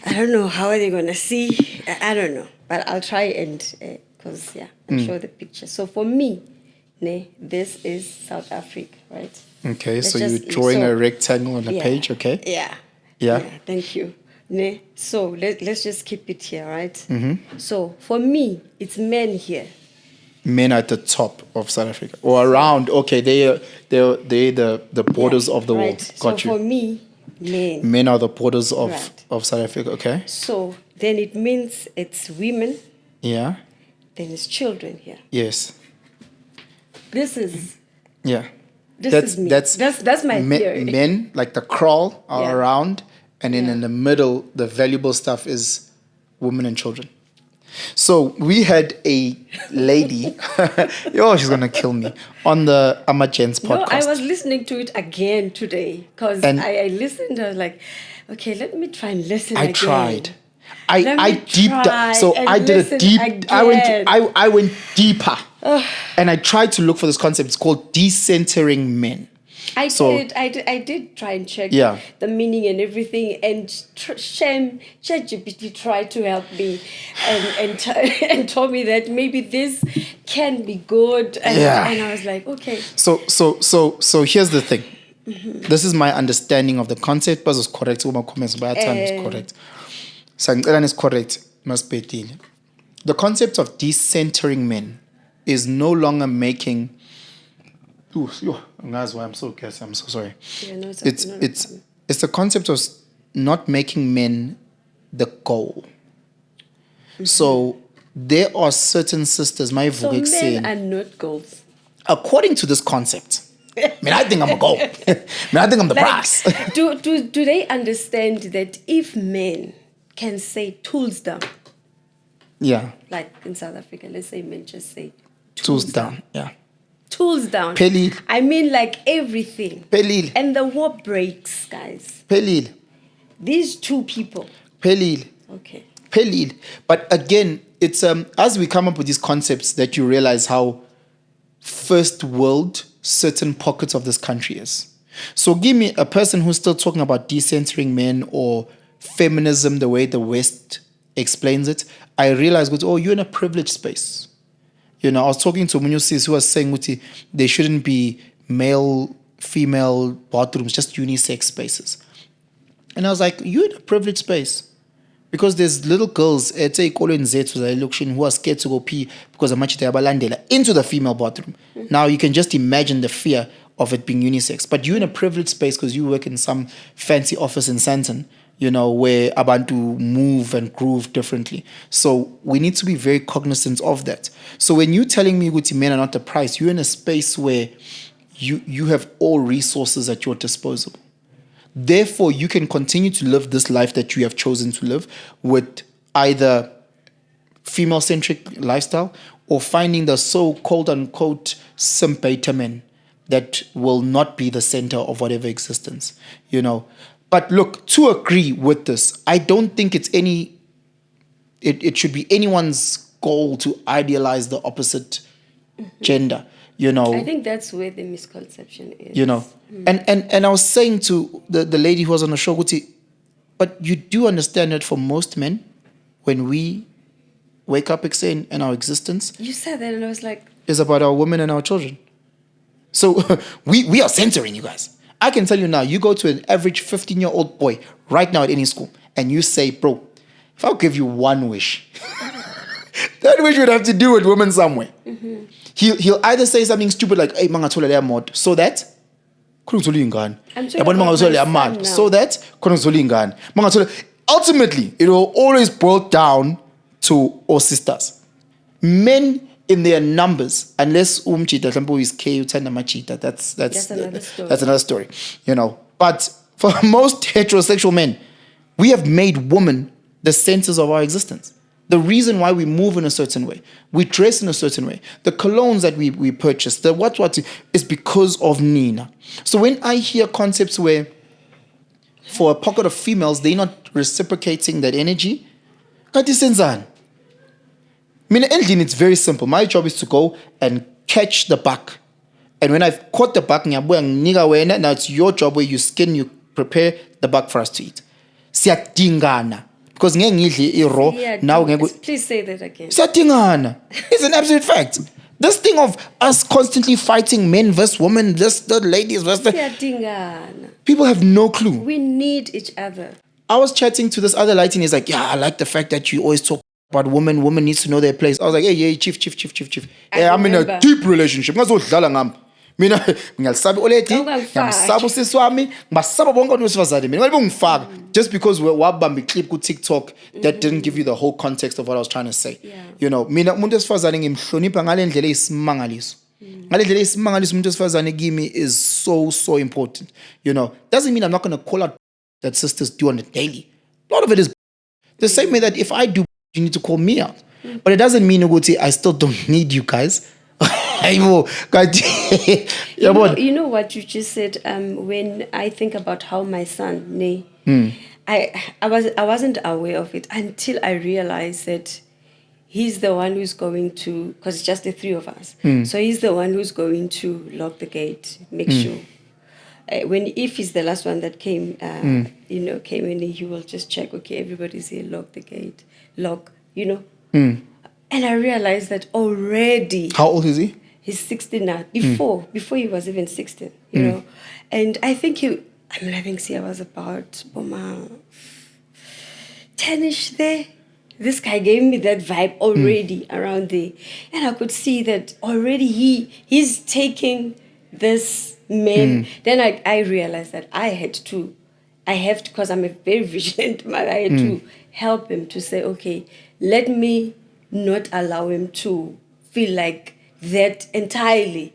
I don't know how are they gonna see. I don't know, but I'll try and because I'm sure the picture. So for me, this is South Africa, right? Okay, Let's so you're just- drawing a rectangle on a yeah, page, okay? Yeah. Yeah. Thank you. So let's just keep it here, right? So for me, it's men here. Men at the top of South Africa or around. Okay, they're the borders of the right. world. So Got for you. me, men. Men are the borders of Right. South Africa. Okay. So then it means it's women, Yeah. then it's children here. Yes. This is Yeah. is me. That's my theory. Men like the crawl are Yeah. around, and then Yeah. in the middle, the valuable stuff is women and children. So we had a lady, oh, she's gonna kill me, on the Amagents No, podcast. I was listening to it again today because And- I listened. I was like, okay, let me try and listen I again. tried. Let I me deep try so and I did a listen deep again. I went deeper. And I tried to look for this concept. It's called decentering men. I So- did try and check Yeah. the meaning and everything, and ChatGPT tried to help me, and told me that maybe this can be good, and, Yeah. and I was like, okay, So here's the thing. This is my understanding of the concept, but it's correct. My comments by time is correct. So is correct. Must be deal. The concept of decentering men is no longer making. Ooh, that's why I'm so guessing. I'm so sorry. yeah, no, It's the concept of not making men the goal. So there are certain sisters, my so Vugek men saying, are not goals. according to this concept, I think I'm a goal. I think I'm the prize. do they understand that if men can say tools down, Yeah, like in South Africa, let's say men just say tools down. Yeah, tools down. Pelil. I mean, like everything. Pelil, And the war breaks, guys. Pelil, These two people. Pelil, Okay. Pelil. But again, it's as we come up with these concepts that you realize how first world certain pockets of this country is. So give me a person who's still talking about decentering men or feminism the way the West explains it. I realize, oh, you're in a privileged space. You know, I was talking to Munyusis who was saying there shouldn't be male, female bathrooms, just unisex spaces. And I was like, you're in a privileged space. Because there's little girls who are scared to go pee because of much into the female bathroom. Now you can just imagine the fear of it being unisex. But you're in a privileged space because you work in some fancy office in Santon, you know, where Abantu move and groove differently. So we need to be very cognizant of that. So when you're telling me Guti men are not the price, you're in a space where you have all resources at your disposal. Therefore, you can continue to live this life that you have chosen to live with either female-centric lifestyle or finding the so-called unquote simp beta men that will not be the center of whatever existence, you know. But look, to agree with this, I don't think it should be anyone's goal to idealize the opposite gender, you know. I think that's where the misconception is. You know, and I was saying to the lady who was on the show, but you do understand that for most men, when we wake up in our existence, You said that and I was like, is about our women and our children. So we are centering you guys. I can tell you now, you go to an average 15-year-old boy right now at any school, and you say, bro, if I'll give you one wish, that wish would have to do with women somewhere. Mm-hmm. He'll either say something stupid like, hey, mangathola leya moto, so that I'm talking about my son so that ultimately it will always boil down to our sisters. Men in their numbers, unless umchita sample is K utanda machita, that's another story. That's another story, you know. But for most heterosexual men, we have made women the centers of our existence. The reason why we move in a certain way, we dress in a certain way, the colognes that we purchase, the what is because of Nina. So when I hear concepts where for a pocket of females, they're not reciprocating that energy. Kanti senzani? Mina endlini, it's very simple. My job is to go and catch the buck. And when I've caught the buck, now it's your job where you skin, you prepare the buck for us to eat. Siyadingana. Because raw now. Please say that again. Siyadingana. It's an absolute fact. This thing of us constantly fighting men versus women, the ladies versus Siyadingana. people have no clue. We need each other. I was chatting to this other lighting. He's like, yeah, I like the fact that you always talk about women. Women needs to know their place. I was like, hey, chief. Hey, I'm in a deep relationship. Mina ngiyalisaba oledi ngiyamsaba usisi wami ngisaba bonke abantu besifazane mina ngalibe ngifaka just because wabamba iclip ku TikTok that didn't give you the whole context of what I was trying to say. You know, mina umuntu esifazane ngimhlonipha ngale ndlela eyisimangaliso. Ngale ndlela eyisimangaliso umuntu esifazane kimi is so important. You know, doesn't mean I'm not going to call out that sisters do on the daily. A lot of it is the same way that if I do, you need to call me out. But it doesn't mean I still don't need you guys. You know what you just said. When I think about how my son, I wasn't aware of it until I realized that he's the one who's going to, because it's just the three of us. So he's the one who's going to lock the gate, make sure. If he's the last one that came, came in, he will just check. Okay, everybody's here. Lock the gate. Lock. And I realized that already. How old is he? He's 16 now. Before he was even 16, you know. And I think I think I was about 10-ish there. This guy gave me that vibe already around there. And I could see that already he's taking this man. Then I realized that I have to, because I'm a very vigilant mother, I had to help him to say, okay, let me not allow him to feel like that entirely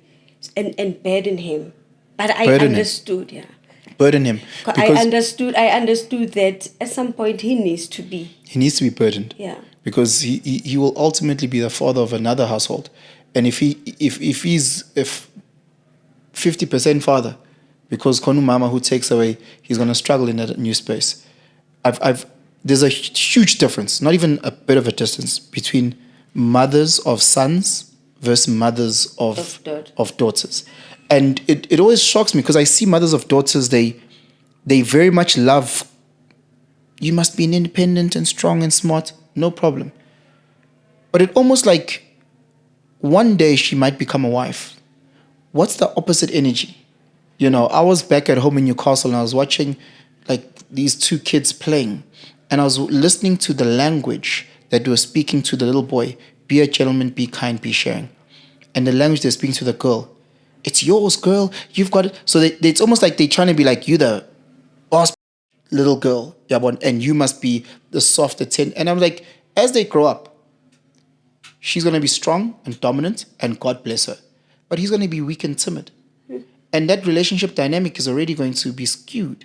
and burden him. But I understood, burden him. I understood that at some point he needs to be burdened. Yeah. Because he will ultimately be the father of another household. And if he's 50% father, because Konu Mama who takes away, he's gonna struggle in that new space. There's a huge difference, not even a bit of a distance, between mothers of sons versus mothers of daughters. And it always shocks me because I see mothers of daughters, they very much love, you must be independent and strong and smart, no problem. But it almost like one day she might become a wife. What's the opposite energy? You know, I was back at home in Newcastle and I was watching like these two kids playing and I was listening to the language that they were speaking to the little boy. Be a gentleman, be kind, be sharing. And the language they're speaking to the girl, it's yours, girl. You've got it. So it's almost like they're trying to be like, you the boss little girl, and you must be the softer 10. And I'm like, as they grow up, she's going to be strong and dominant, and God bless her. But he's going to be weak and timid. And that relationship dynamic is already going to be skewed.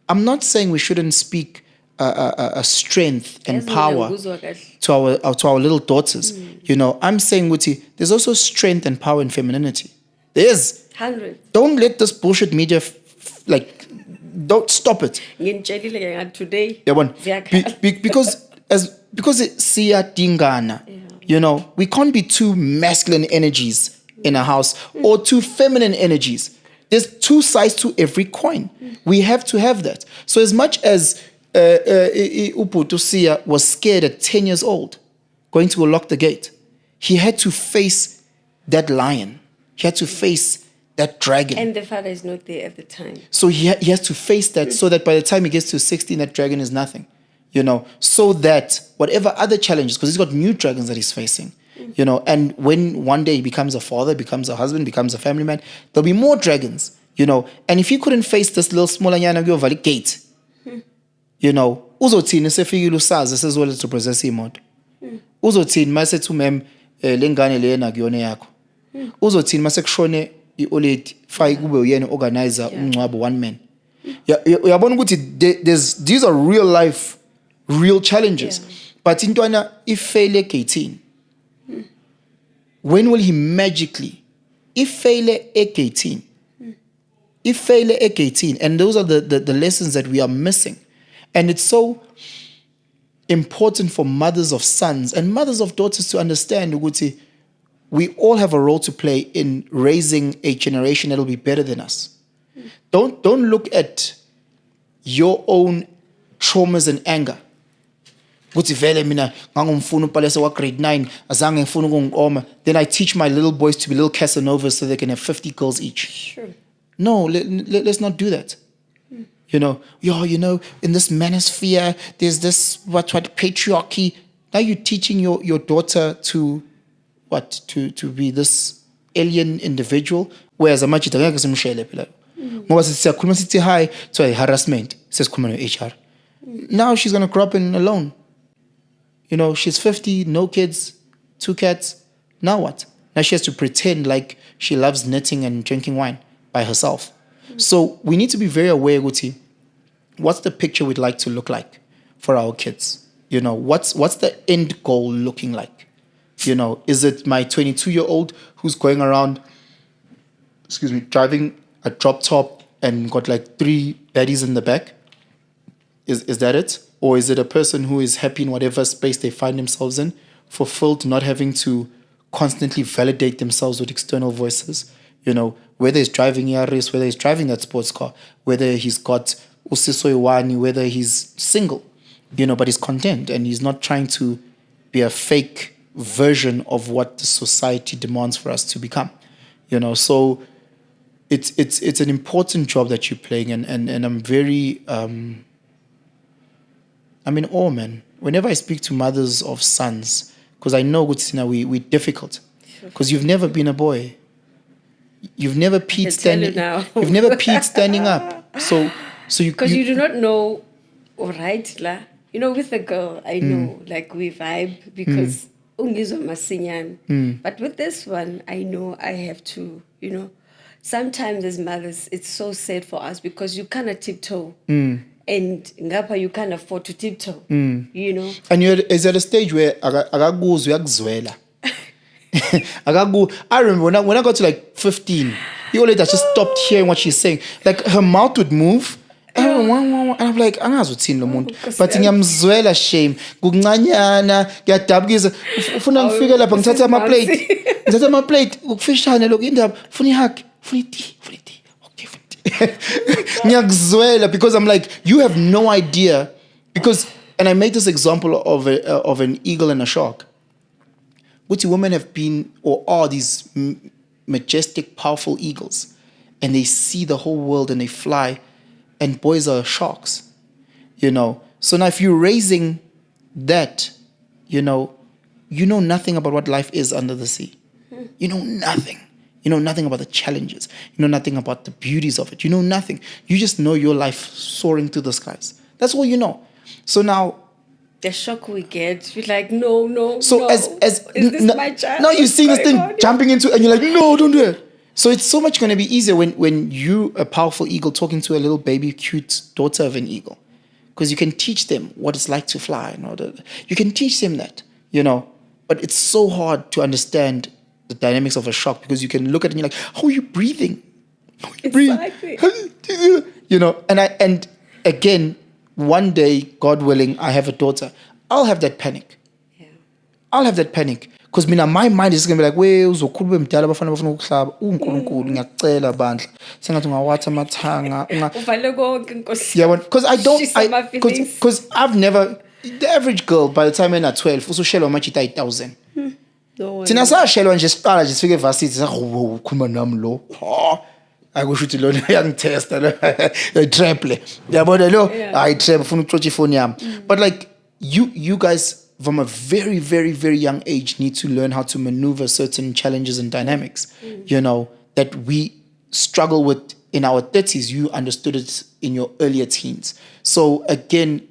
I'm not saying we shouldn't speak a strength and power to our little daughters. You know, I'm saying, Wuti, there's also strength and power in femininity. There is. 100. Don't let this bullshit media, don't stop it. Today. Because it's siyadingana. You know, we can't be two masculine energies in a house or two feminine energies. There's two sides to every coin. We have to have that. So as much as Uputu Sia was scared at 10 years old, going to lock the gate, he had to face that lion. He had to face that dragon. And the father is not there at the time. So he has to face that so that by the time he gets to 16, that dragon is nothing. You know, so that whatever other challenges, because he's got new dragons that he's facing, you know, and when one day he becomes a father, becomes a husband, becomes a family man, there'll be more dragons, you know. And if he couldn't face this little smaller Yanagio gate, you know, uzothini sefika usazi sezwele to possess imoto. Uzothini mase to mem lengane lena kuyona yakho. Uzothini mase kushone ioledi fake kube uyena organizer umncwabo one man. Uyabona ukuthi these are real life real challenges. But intwana if fail at 18, when will he magically, if fail at 18, if fail at 18, and those are the lessons that we are missing. And it's so important for mothers of sons and mothers of daughters to understand, ukuthi, we all have a role to play in raising a generation that will be better than us. Don't look at your own traumas and anger. Ukuthi vele mina ngangumfuna upalesa wa grade 9 azange ngifuna ukungoma, then I teach my little boys to be little Casanovas so they can have 50 girls each. Sure. No, let's not do that. You know, in this manosphere, there's this what patriarchy. Now you're teaching your daughter to be this alien individual, whereas amajita ngeke simshele phela. Ngoba siyakhuluma sithi hi to harassment, sesikhuluma no HR. Now she's going to grow up alone. You know, she's 50, no kids, 2 cats. Now what? Now she has to pretend like she loves knitting and drinking wine by herself. So we need to be very aware, Guti, what's the picture we'd like to look like for our kids? You know, what's the end goal looking like? You know, is it my 22-year-old who's going around, driving a drop top and got like 3 baddies in the back? Is that it? Or is it a person who is happy in whatever space they find themselves in, fulfilled, not having to constantly validate themselves with external voices? You know, whether he's driving Yaris, whether he's driving that sports car, whether he's got usisoiwani, whether he's single, you know, but he's content and he's not trying to be a fake version of what the society demands for us to become. You know, so it's an important job that you're playing, and I'm very I'm in awe, man. Whenever I speak to mothers of sons, because I know we're difficult, because you've never been a boy. You've never peed standing. You've never peed standing up. So you, because you do not know, all right, la. You know, with a girl, I know, like we vibe because ungizwa masinyan. But with this one, I know I have to, you know. Sometimes as mothers, it's so sad for us because you cannot tiptoe. And ngapha you can't afford to tiptoe. You know. And is at a stage where akakuzwa yakuzwela. I remember when I got to like 15, the old lady just stopped hearing what she's saying. Like her mouth would move. And I'm like, angazuthini lo muntu. But ngiyamzwela shame. Kuncanyana, ngiyadabukiza. Ufuna ngifike lapha ngithatha ama plate. Ngithatha ama plate ukufishane lokho indaba. Ufuna ihug, ufuna tea. Okay, ngiyakuzwela, because I'm like, you have no idea. Because, and I made this example of an eagle and a shark. Which women have been or are these majestic, powerful eagles, and they see the whole world and they fly, and boys are sharks, you know. So now if you're raising that, you know nothing about what life is under the sea. You know nothing. You know nothing about the challenges. You know nothing about the beauties of it. You know nothing. You just know your life soaring through the skies. That's all you know. So now, the shock we get, we're like, no. So as is this my child? Now you see this thing jumping into, and you're like, no, don't do it. So it's so much going to be easier when you, a powerful eagle, talking to a little baby, cute daughter of an eagle, because you can teach them what it's like to fly. You can teach them that, you know. But it's so hard to understand the dynamics of a shark, because you can look at it and you're like, how are you breathing? How are you breathing? You know, and again, one day, God willing, I have a daughter, I'll have that panic. Yeah. I'll have that panic. Because my mind is going to be like, well, uzokhuluma mdala bafana bafuna ukuhlaba uNkulunkulu ngiyacela bandla sengathi ungawatha amathanga uvale konke Nkosi. Yeah, because I've never, the average girl by the time I'm at 12 usushelwa amajita 1000. Thina sashelwa nje siqala nje sifike varsity sakhuluma nami lo. Akusho ukuthi lona uyangitesta lo triple. Yabona lo I trap ufuna ukuxoxa ifoni yami. But like you guys from a very, very, very young age need to learn how to maneuver certain challenges and dynamics, you know, that we struggle with in our 30s. You understood it in your earlier teens. So again,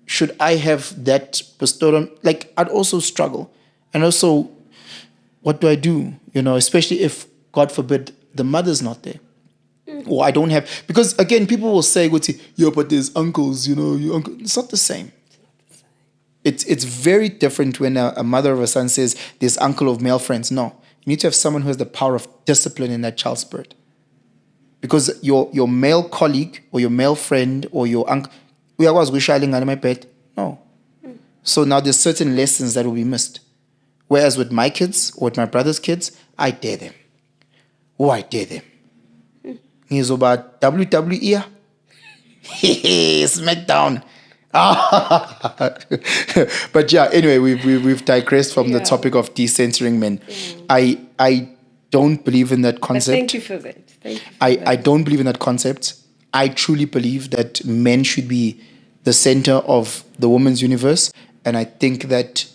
should I have that bestowed on, like, I'd also struggle. And also, what do I do? You know, especially if, God forbid, the mother's not there. Or I don't have, because again, people will say, yeah, but there's uncles, you know, your uncle. It's not the same. It's very different when a mother of a son says, this uncle of male friends. No, you need to have someone who has the power of discipline in that child's spirit. Because your male colleague or your male friend or your uncle, uyakwazi ukuyishayela ingane my bed? No. So now there's certain lessons that will be missed. Whereas with my kids or with my brother's kids, I dare them. Oh, I dare them. He's about WWE. SmackDown. But yeah, anyway, we've digressed from the topic of decentering men. I don't believe in that concept. But thank you for that. I don't believe in that concept. I truly believe that men should be the center of the woman's universe, and I think that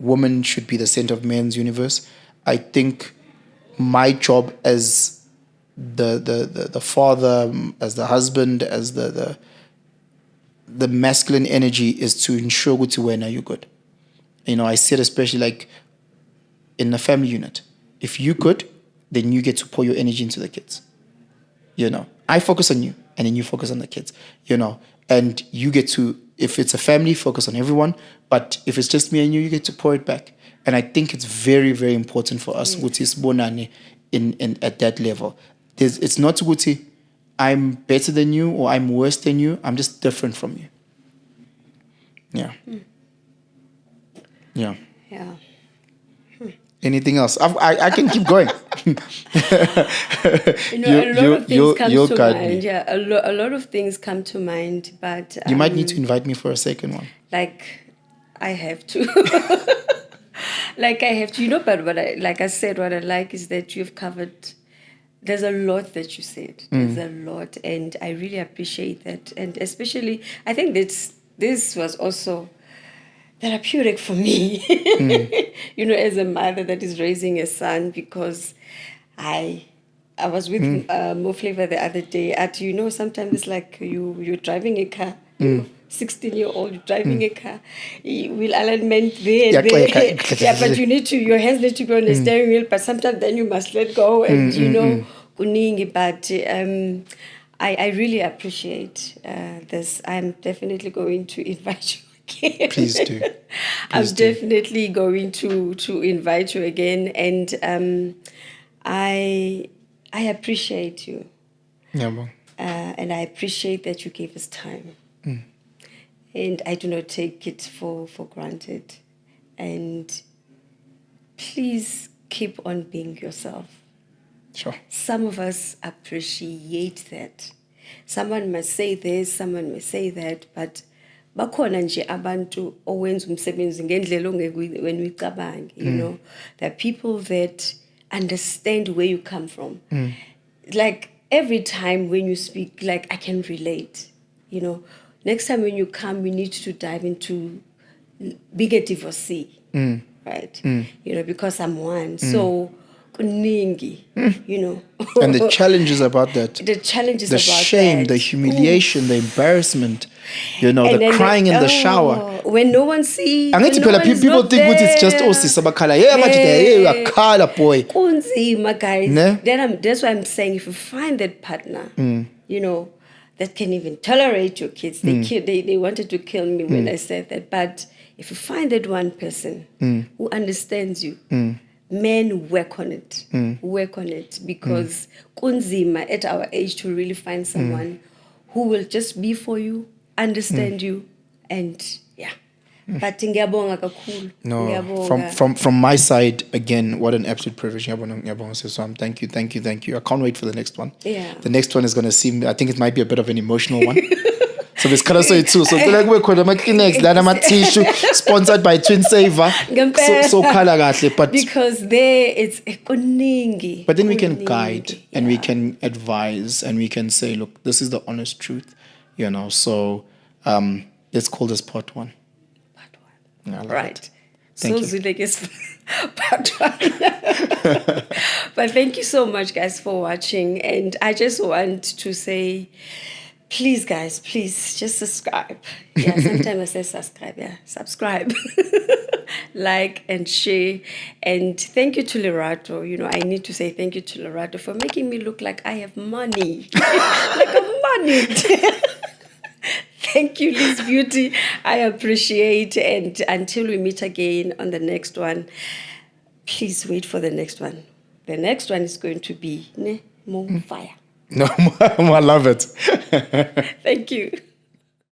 women should be the center of men's universe. I think my job as the father, as the husband, as the masculine energy is to ensure when are you good. I see it especially like in the family unit. If you good, then you get to pour your energy into the kids. I focus on you, and then you focus on the kids. And you get to, if it's a family, focus on everyone. But if it's just me and you get to pour it back. And I think it's very, very important for us in at that level. It's not Guti, I'm better than you or I'm worse than you. I'm just different from you. Yeah. Yeah. Yeah. Anything else? I can keep going. A lot of things come to mind. Yeah, a lot of things come to mind, but you might need to invite me for a second one. I have to. I have to. But what I said, what I like is that you've covered. There's a lot that you said. There's a lot, and I really appreciate that. And especially, I think this was also therapeutic for me, as a mother that is raising a son, because I was with Mo Flavor the other day sometimes it's like you're driving a car, 16-year-old, you're driving a car, will alignment there, but your hands need to be on the steering wheel, but sometimes then you must let go, and kuningi, but I really appreciate this. I'm definitely going to invite you. Please do. I'm definitely going to invite you again, and I appreciate you. Yeah, well. And I appreciate that you gave us time. And I do not take it for granted. And please keep on being yourself. Sure. Some of us appreciate that. Someone must say this, someone may say that, but bakhona nje abantu owenza umsebenzi ngendlela when we cabange, there are people that understand where you come from. Like every time when you speak, I can relate. Next time when you come, we need to dive into bigger divorcee, right? Because I'm one, so kuningi, And the challenges about that. The shame, the humiliation, the embarrassment, the crying in the shower. When no one sees. People think it's just sabakhala. Yeah, boy. Kunzima, guys. That's why I'm saying, if you find that partner, that can even tolerate your kids. They wanted to kill me when I said that. But if you find that one person who understands you, men work on it. Work on it, because kunzima at our age to really find someone who will just be for you, understand you, and yeah. But ngiyabonga kakhulu. No, from my side, again, what an absolute privilege. So thank you. I can't wait for the next one. Yeah. The next one is going to seem, I think it might be a bit of an emotional one. So it's kind of so too. So we're called my Kleenex, my tissue, sponsored by Twin Saver. So but because there it's kuningi. But then we can guide and we can advise and we can say, look, this is the honest truth, So let's call this part one. Right. Thank you. Zulek is part one. But thank you so much, guys, for watching. And I just want to say, please, guys, please just subscribe. Yeah, sometimes I say subscribe. Yeah, subscribe. Like and share. And thank you to Lerato. I need to say thank you to Lerato for making me look like I have money. Like I'm money. Thank you, Liz Beauty. I appreciate it. And until we meet again on the next one, please wait for the next one. The next one is going to be more fire. No, I love it. Thank you.